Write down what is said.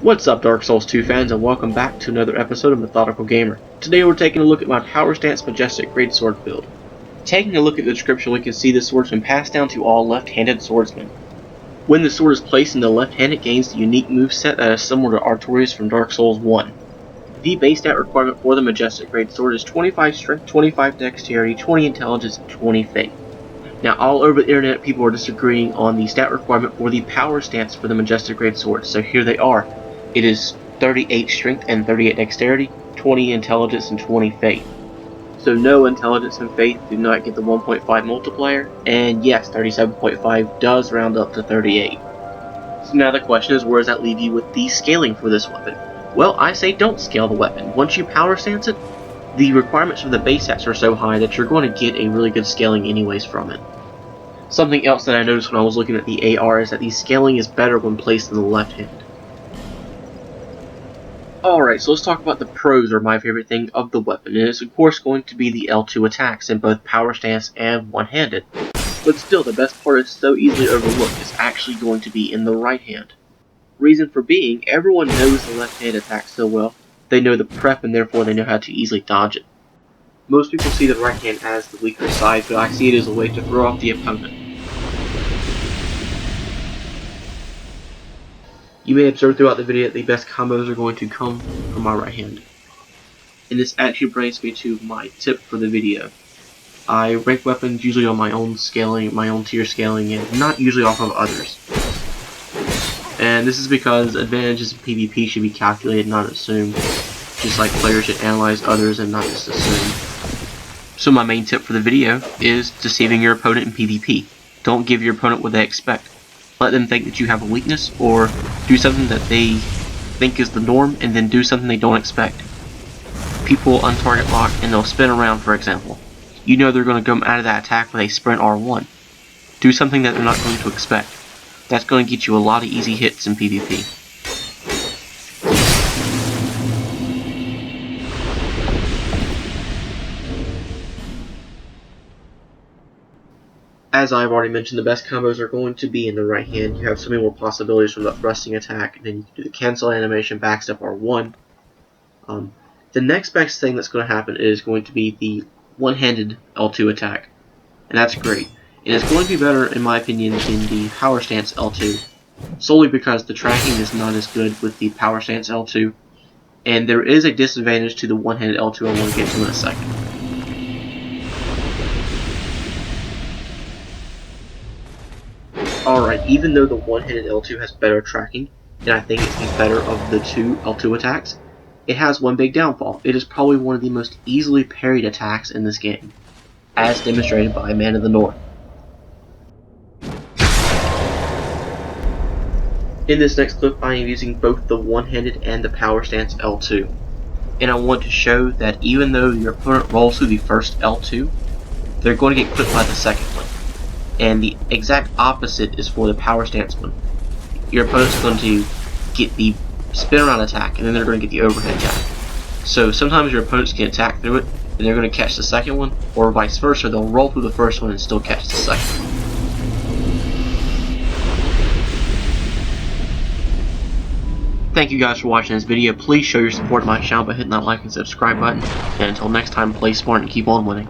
What's up, Dark Souls 2 fans, and welcome back to another episode of Methodical Gamer. Today we're taking a look at my Power Stance Majestic Greatsword build. Taking a look at the description, we can see this sword's been passed down to all left-handed swordsmen. When the sword is placed in the left hand, it gains the unique moveset that is similar to Artorias from Dark Souls 1. The base stat requirement for the Majestic Greatsword is 25 Strength, 25 Dexterity, 20 Intelligence, and 20 Faith. Now, all over the internet, people are disagreeing on the stat requirement for the Power Stance for the Majestic Greatsword, so here they are. It is 38 Strength and 38 Dexterity, 20 Intelligence, and 20 Faith. So no Intelligence and Faith do not get the 1.5 multiplier, and yes, 37.5 does round up to 38. So now the question is, where does that leave you with the scaling for this weapon? Well, I say don't scale the weapon. Once you Power Stance it, the requirements for the base stats are so high that you're going to get a really good scaling anyways from it. Something else that I noticed when I was looking at the AR is that the scaling is better when placed in the left hand. Alright, so let's talk about the pros, or my favorite thing, of the weapon, and it's of course going to be the L2 attacks in both Power Stance and one-handed. But still, the best part is so easily overlooked is actually going to be in the right hand. Reason for being, everyone knows the left hand attack so well, they know the prep and therefore they know how to easily dodge it. Most people see the right hand as the weaker side, but I see it as a way to throw off the opponent. You may observe throughout the video that the best combos are going to come from my right hand. And this actually brings me to my tip for the video. I rank weapons usually on my own scaling, my own tier scaling, and not usually off of others. And this is because advantages in PvP should be calculated, not assumed. Just like players should analyze others and not just assume. So my main tip for the video is deceiving your opponent in PvP. Don't give your opponent what they expect. Let them think that you have a weakness, or do something that they think is the norm, and then do something they don't expect. People untarget lock and they'll spin around, for example. You know they're going to come out of that attack with a sprint R1. Do something that they're not going to expect. That's going to get you a lot of easy hits in PvP. As I've already mentioned, the best combos are going to be in the right hand. You have so many more possibilities from the thrusting attack, and then you can do the cancel animation, backstep R1. The next best thing that's going to happen is going to be the one-handed L2 attack, and that's great. And it's going to be better, in my opinion, than the Power Stance L2, solely because the tracking is not as good with the Power Stance L2, and there is a disadvantage to the one-handed L2 I want to get to in a second. Alright, even though the one-handed L2 has better tracking, and I think it's the better of the two L2 attacks, it has one big downfall. It is probably one of the most easily parried attacks in this game, as demonstrated by Man of the North. In this next clip, I am using both the one-handed and the Power Stance L2, and I want to show that even though your opponent rolls through the first L2, they're going to get clipped by the second one. And the exact opposite is for the Power Stance one. Your opponent's going to get the spin around attack, and then they're going to get the overhead attack. So sometimes your opponents can attack through it, and they're going to catch the second one, or vice versa, they'll roll through the first one and still catch the second one. Thank you guys for watching this video. Please show your support to my channel by hitting that like and subscribe button. And until next time, play smart and keep on winning.